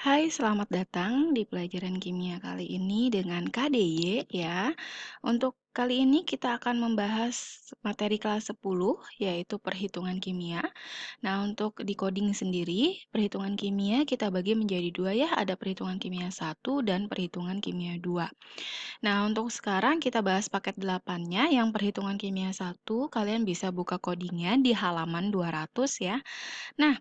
Hai, selamat datang di pelajaran kimia kali ini dengan KDY ya. Untuk kali ini kita akan membahas materi kelas 10 yaitu perhitungan kimia. Nah, untuk di coding sendiri, perhitungan kimia kita bagi menjadi dua ya, ada perhitungan kimia 1 dan perhitungan kimia 2. Nah, untuk sekarang kita bahas paket 8-nya yang perhitungan kimia 1, kalian bisa buka codingnya di halaman 200 ya. Nah,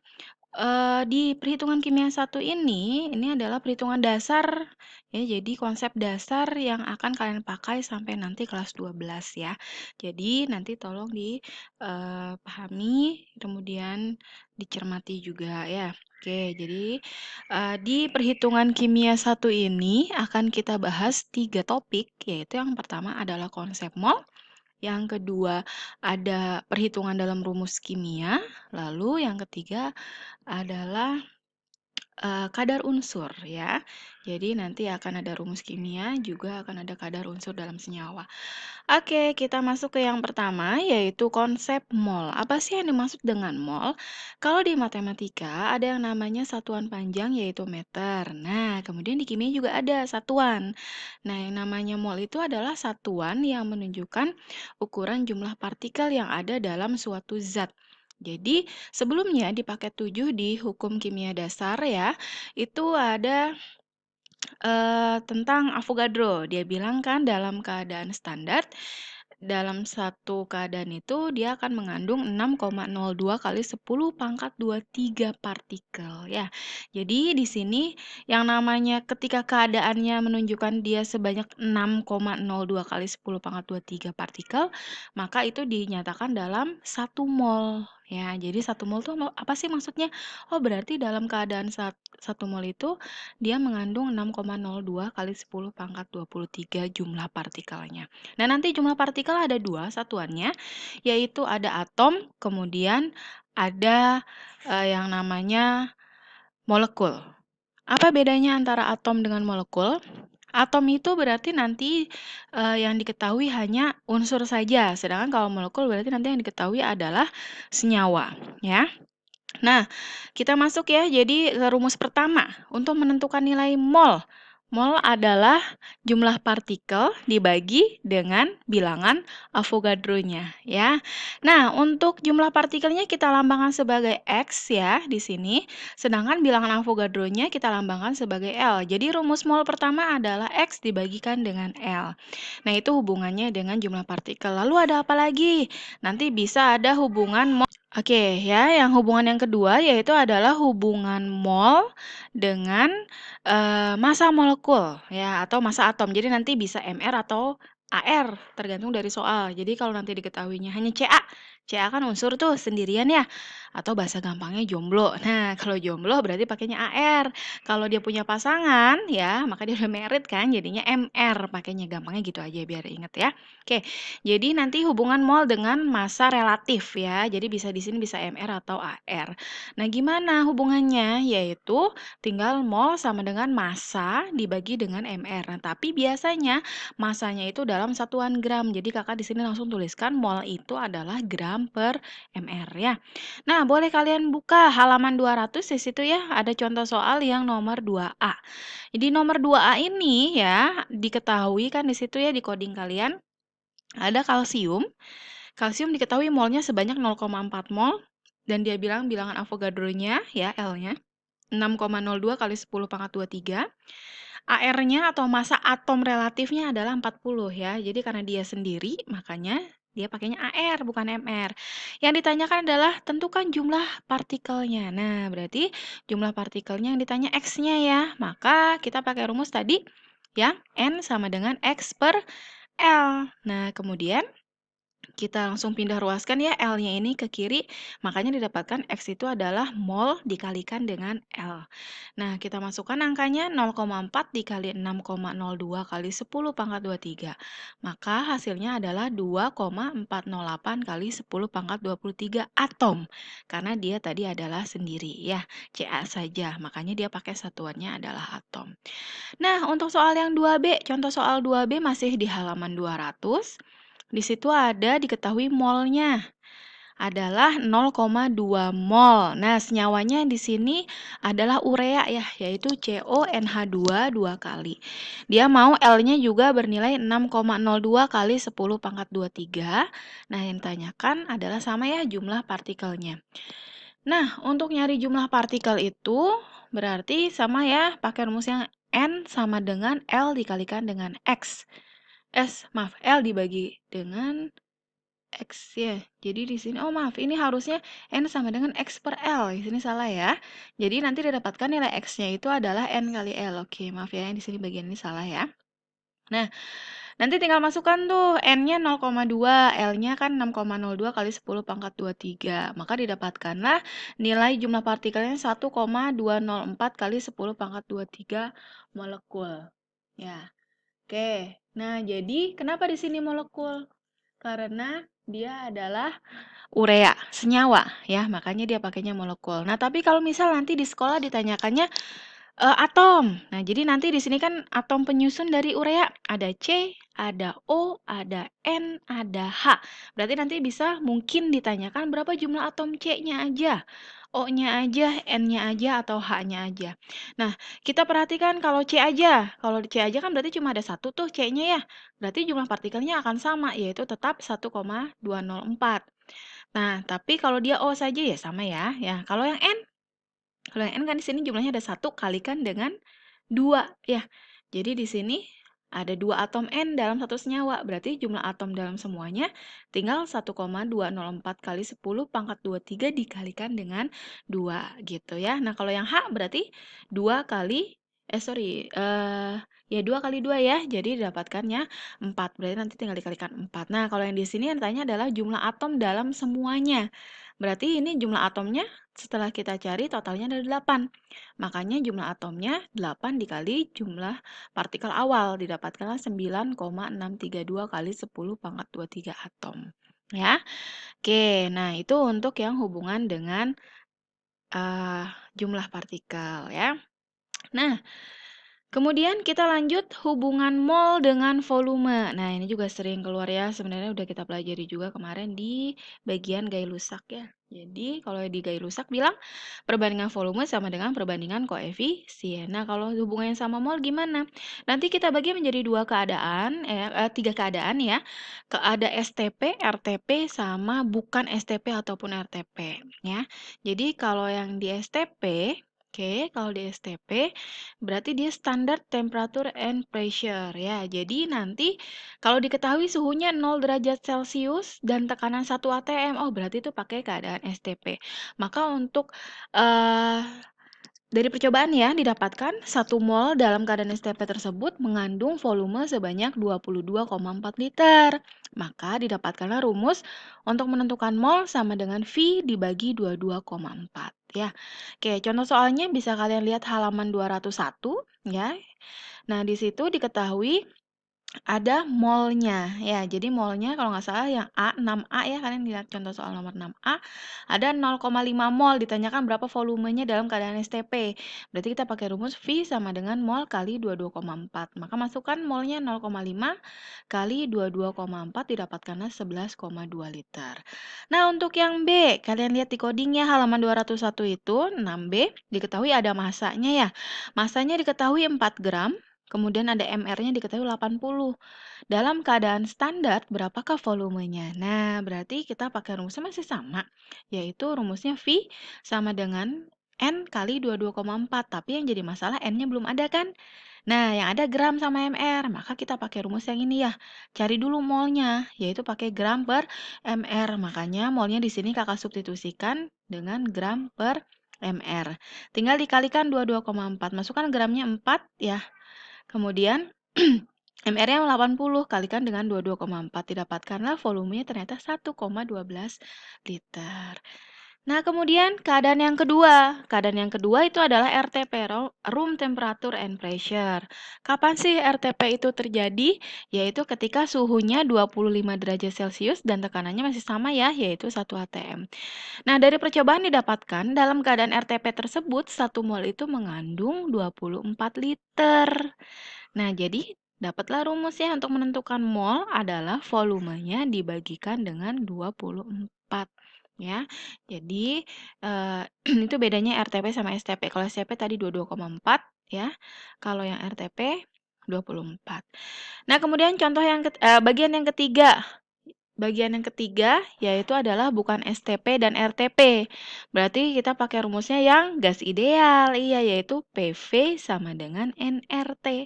di perhitungan kimia 1 ini adalah perhitungan dasar, ya, jadi konsep dasar yang akan kalian pakai sampai nanti kelas 12 ya. Jadi nanti tolong dipahami, kemudian dicermati juga ya. Oke, jadi, di perhitungan kimia 1 ini akan kita bahas 3 topik, yaitu yang pertama adalah konsep mol, yang kedua ada perhitungan dalam rumus kimia, lalu yang ketiga adalah, kadar unsur ya. Jadi nanti akan ada rumus kimia, juga akan ada kadar unsur dalam senyawa. Oke, kita masuk ke yang pertama, yaitu konsep mol. Apa sih yang dimaksud dengan mol? Kalau di matematika ada yang namanya satuan panjang, yaitu meter. Nah, kemudian di kimia juga ada satuan. Nah, yang namanya mol itu adalah satuan yang menunjukkan ukuran jumlah partikel yang ada dalam suatu zat. Jadi, sebelumnya di paket 7 di hukum kimia dasar ya, itu ada tentang Avogadro. Dia bilang kan dalam keadaan standar, dalam satu keadaan itu dia akan mengandung 6,02 kali 10 pangkat 23 partikel ya. Jadi di sini yang namanya ketika keadaannya menunjukkan dia sebanyak 6,02 kali 10 pangkat 23 partikel, maka itu dinyatakan dalam 1 mol ya. Jadi 1 mol itu apa sih maksudnya? Oh, berarti dalam keadaan 1 mol itu dia mengandung 6,02 kali 10 pangkat 23 jumlah partikelnya. Nah, nanti jumlah partikel ada 2 satuannya, yaitu ada atom, kemudian ada yang namanya molekul. Apa bedanya antara atom dengan molekul? Atom itu berarti nanti yang diketahui hanya unsur saja, sedangkan kalau molekul berarti nanti yang diketahui adalah senyawa, ya. Nah, kita masuk ya, jadi ke rumus pertama. Untuk menentukan nilai mol. Mol adalah jumlah partikel dibagi dengan bilangan Avogadro-nya ya. Nah, untuk jumlah partikelnya kita lambangkan sebagai X ya di sini, sedangkan bilangan Avogadro-nya kita lambangkan sebagai L. Jadi rumus mol pertama adalah X dibagikan dengan L. Nah, itu hubungannya dengan jumlah partikel. Lalu ada apa lagi? Nanti bisa ada hubungan mol. Oke, ya, yang hubungan yang kedua yaitu adalah hubungan mol dengan massa molekul ya atau massa atom. Jadi nanti bisa Mr atau Ar tergantung dari soal. Jadi kalau nanti diketahuinya hanya Ca, Ca kan unsur tuh sendirian ya atau bahasa gampangnya jomblo. Nah, kalau jomblo berarti pakainya Ar. Kalau dia punya pasangan ya, maka dia udah married kan jadinya Mr pakainya gampangnya gitu aja biar inget ya. Oke. Jadi nanti hubungan mol dengan massa relatif ya. Jadi bisa di sini bisa Mr atau Ar. Nah, gimana hubungannya? Yaitu tinggal mol sama dengan massa dibagi dengan Mr. Nah, tapi biasanya massanya itu dalam satuan gram. Jadi Kakak di sini langsung tuliskan mol itu adalah gram per Mr ya. Nah, boleh kalian buka halaman 200 di situ ya. Ada contoh soal yang nomor 2A. Jadi nomor 2A ini ya diketahui kan di situ ya di coding kalian ada kalsium. Kalsium diketahui molnya sebanyak 0,4 mol dan dia bilang bilangan Avogadro-nya ya L-nya 6,02 kali 10 pangkat 23. AR-nya atau massa atom relatifnya adalah 40 ya. Jadi karena dia sendiri, makanya dia pakainya AR bukan MR. Yang ditanyakan adalah tentukan jumlah partikelnya. Nah, berarti jumlah partikelnya yang ditanya X-nya ya. Maka kita pakai rumus tadi ya, N sama dengan X per L. Nah, kemudian kita langsung pindah ruaskan ya L-nya ini ke kiri, makanya didapatkan X itu adalah mol dikalikan dengan L. Nah, kita masukkan angkanya 0,4 dikali 6,02 kali 10 pangkat 23. Maka hasilnya adalah 2,408 kali 10 pangkat 23 atom. Karena dia tadi adalah sendiri ya, Ca saja. Makanya dia pakai satuannya adalah atom. Nah, untuk soal yang 2B, contoh soal 2B masih di halaman 200. Di situ ada diketahui molnya. adalah 0,2 mol. Nah, senyawanya di sini adalah urea ya, yaitu CONH2 dua kali. Dia mau L-nya juga bernilai 6,02 kali 10 pangkat 23. Nah, yang ditanyakan adalah sama ya jumlah partikelnya. Nah, untuk nyari jumlah partikel itu berarti sama ya, pakai rumus yang N sama dengan L dikalikan dengan X. L dibagi dengan X ya. Jadi di sini, oh maaf, ini harusnya N sama dengan X per L. Di sini salah ya. Jadi nanti didapatkan nilai X-nya itu adalah N kali L. Oke, maaf ya, di sini bagian ini salah ya. Nah, nanti tinggal masukkan tuh N-nya 0,2, L-nya kan 6,02 kali 10 pangkat 23. Maka didapatkanlah nilai jumlah partikelnya 1,204 kali 10 pangkat 23 molekul. Ya, oke. Nah, jadi kenapa di sini molekul? Karena dia adalah urea, senyawa ya, makanya dia pakainya molekul. Nah, tapi kalau misal nanti di sekolah ditanyakannya atom. Nah, jadi nanti di sini kan atom penyusun dari urea ada C, ada O, ada N, ada H. Berarti nanti bisa mungkin ditanyakan berapa jumlah atom C-nya aja, O-nya aja, N-nya aja, atau H-nya aja. Nah, kita perhatikan kalau C aja. Kalau C aja kan berarti cuma ada satu tuh C-nya ya. Berarti jumlah partikelnya akan sama, yaitu tetap 1,204. Nah, tapi kalau dia O saja ya sama ya. Ya, kalau yang N kan di sini jumlahnya ada satu kalikan dengan 2 ya. Jadi di sini ada 2 atom N dalam satu senyawa. Berarti jumlah atom dalam semuanya tinggal 1,204 kali 10 pangkat 23 dikalikan dengan 2 gitu ya. Nah, kalau yang H berarti 2 kali ya 2 kali 2 ya. Jadi didapatkannya 4. Berarti nanti tinggal dikalikan 4. Nah, kalau yang di sini yang ditanya adalah jumlah atom dalam semuanya. Berarti ini jumlah atomnya setelah kita cari totalnya ada 8. Makanya jumlah atomnya 8 dikali jumlah partikel awal. Didapatkanlah 9,632 kali 10 pangkat 23 atom. Ya. Oke, nah itu untuk yang hubungan dengan jumlah partikel ya. Nah, kemudian kita lanjut hubungan mol dengan volume. Nah, ini juga sering keluar ya. Sebenarnya udah kita pelajari juga kemarin di bagian Gay-Lussac ya. Jadi, kalau di Gay-Lussac bilang perbandingan volume sama dengan perbandingan koefisien. Nah, kalau hubungannya sama mol gimana? Nanti kita bagi menjadi tiga keadaan ya. Ada STP, RTP, sama bukan STP ataupun RTP ya. Jadi, kalau yang di STP, kalau di STP berarti dia standar temperature and pressure ya. Jadi nanti kalau diketahui suhunya 0 derajat Celcius dan tekanan 1 atm, oh berarti itu pakai keadaan STP. Maka untuk dari percobaan ya didapatkan 1 mol dalam keadaan STP tersebut mengandung volume sebanyak 22,4 liter. Maka didapatkanlah rumus untuk menentukan mol sama dengan V dibagi 22,4 ya. Oke, contoh soalnya bisa kalian lihat halaman 201 ya. Nah, di situ diketahui ada molnya ya. Jadi molnya kalau nggak salah yang A, 6A ya, kalian lihat contoh soal nomor 6A, ada 0,5 mol, ditanyakan berapa volumenya dalam keadaan STP. Berarti kita pakai rumus V sama dengan mol kali 22,4. Maka masukkan molnya 0,5 kali 22,4 didapatkanlah 11,2 liter. Nah, untuk yang B, kalian lihat di codingnya halaman 201 itu 6B, diketahui ada masanya ya. Masanya diketahui 4 gram. Kemudian ada MR-nya diketahui 80. Dalam keadaan standar, berapakah volumenya? Nah, berarti kita pakai rumusnya masih sama, yaitu rumusnya V sama dengan N kali 22,4. Tapi yang jadi masalah N-nya belum ada kan? Nah, yang ada gram sama MR, maka kita pakai rumus yang ini ya. Cari dulu molnya, yaitu pakai gram per MR. Makanya molnya di sini kakak substitusikan dengan gram per MR. Tinggal dikalikan 22,4. Masukkan gramnya 4 ya. Kemudian MR-nya 80 kalikan dengan 22,4 didapatkanlah volumenya ternyata 1,12 liter. Nah, kemudian keadaan yang kedua. Keadaan yang kedua itu adalah RTP, Room Temperature and Pressure. Kapan sih RTP itu terjadi? Yaitu ketika suhunya 25 derajat Celcius dan tekanannya masih sama ya, yaitu 1 atm. Nah, dari percobaan didapatkan dalam keadaan RTP tersebut, 1 mol itu mengandung 24 liter. Nah, jadi dapatlah rumusnya untuk menentukan mol adalah volumenya dibagikan dengan 24. ya. Jadi, itu bedanya RTP sama STP. Kalau STP tadi 22,4 ya, kalau yang RTP 24. Nah, kemudian bagian yang ketiga. Bagian yang ketiga yaitu adalah bukan STP dan RTP. Berarti kita pakai rumusnya yang gas ideal. Iya, yaitu PV sama dengan nRT.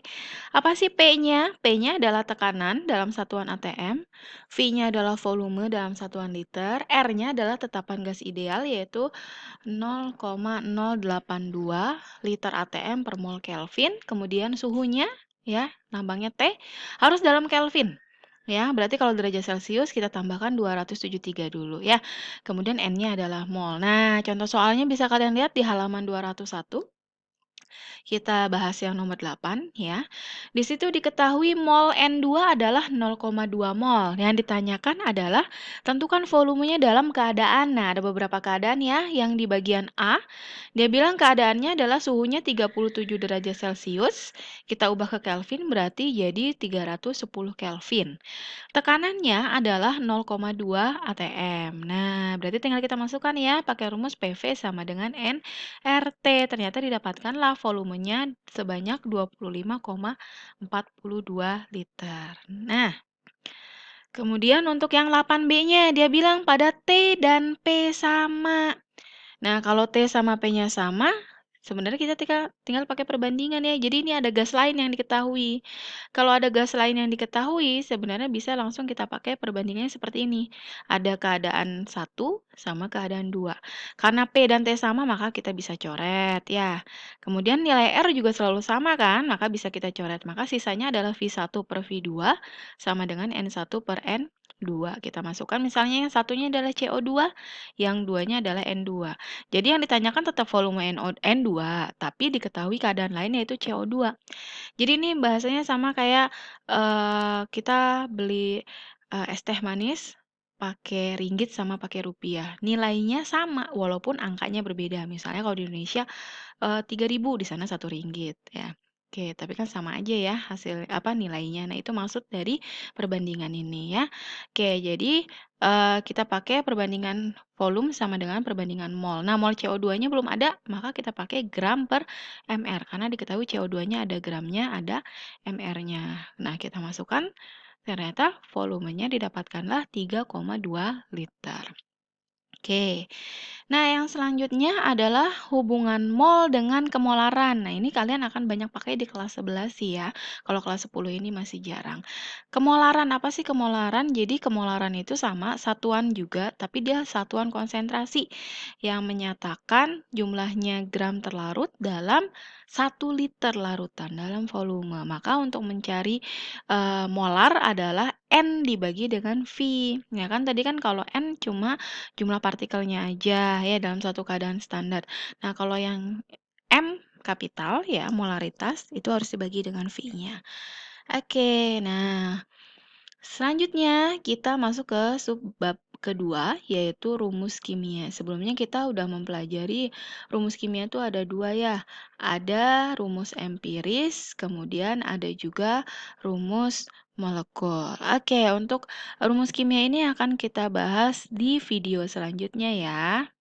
Apa sih P-nya? P-nya adalah tekanan dalam satuan ATM, V-nya adalah volume dalam satuan liter, R-nya adalah tetapan gas ideal yaitu 0,082 liter ATM per mol Kelvin. Kemudian suhunya ya, lambangnya T harus dalam Kelvin. Ya, berarti kalau derajat Celcius kita tambahkan 273 dulu ya. Kemudian N-nya adalah mol. Nah, contoh soalnya bisa kalian lihat di halaman 201. Kita bahas yang nomor 8 ya. Di situ diketahui mol N2 adalah 0,2 mol. Yang ditanyakan adalah tentukan volumenya dalam keadaan. Nah, ada beberapa keadaan ya. Yang di bagian A, dia bilang keadaannya adalah suhunya 37 derajat Celcius. Kita ubah ke Kelvin berarti jadi 310 Kelvin. Tekanannya adalah 0,2 atm. Nah, berarti tinggal kita masukkan ya pakai rumus PV sama dengan nRT. Ternyata didapatkanlah volumenya sebanyak 25,42 liter. Nah, kemudian untuk yang 8B-nya dia bilang pada T dan P sama. Nah, kalau T sama P-nya sama, sebenarnya kita tinggal pakai perbandingan ya. Jadi ini ada gas lain yang diketahui. Kalau ada gas lain yang diketahui, sebenarnya bisa langsung kita pakai perbandingannya seperti ini. Ada keadaan satu sama keadaan 2. Karena P dan T sama, maka kita bisa coret ya. Kemudian nilai R juga selalu sama kan, maka bisa kita coret. Maka sisanya adalah V1 per V2 sama dengan N1 per N2. Kita masukkan misalnya yang satunya adalah CO2, yang duanya adalah N2. Jadi yang ditanyakan tetap volume N2, tapi diketahui keadaan lain yaitu CO2. Jadi ini bahasanya sama kayak kita beli es teh manis pakai ringgit sama pakai rupiah. Nilainya sama walaupun angkanya berbeda. Misalnya kalau di Indonesia 3.000 di sana 1 ringgit ya. Oke, tapi kan sama aja ya hasil apa nilainya. Nah, itu maksud dari perbandingan ini ya. Oke, jadi kita pakai perbandingan volume sama dengan perbandingan mol. Nah, mol CO2-nya belum ada, maka kita pakai gram per mr karena diketahui CO2-nya ada gramnya, ada mr-nya. Nah, kita masukkan ternyata volumenya didapatkanlah 3,2 liter. Oke. Nah, yang selanjutnya adalah hubungan mol dengan kemolaran. Nah, ini kalian akan banyak pakai di kelas 11 sih ya. Kalau kelas 10 ini masih jarang. Kemolaran, apa sih kemolaran? Jadi kemolaran itu sama satuan juga, tapi dia satuan konsentrasi yang menyatakan jumlahnya gram terlarut dalam 1 liter larutan dalam volume. Maka untuk mencari molar adalah N dibagi dengan V. Ya kan tadi kan kalau N cuma jumlah partikelnya aja ya dalam satu keadaan standar. Nah, kalau yang M kapital ya molaritas itu harus dibagi dengan V-nya. Oke, nah selanjutnya kita masuk ke subbab kedua yaitu rumus kimia. Sebelumnya kita udah mempelajari rumus kimia itu ada dua ya. Ada rumus empiris, kemudian ada juga rumus molekul. Oke, untuk rumus kimia ini akan kita bahas di video selanjutnya ya.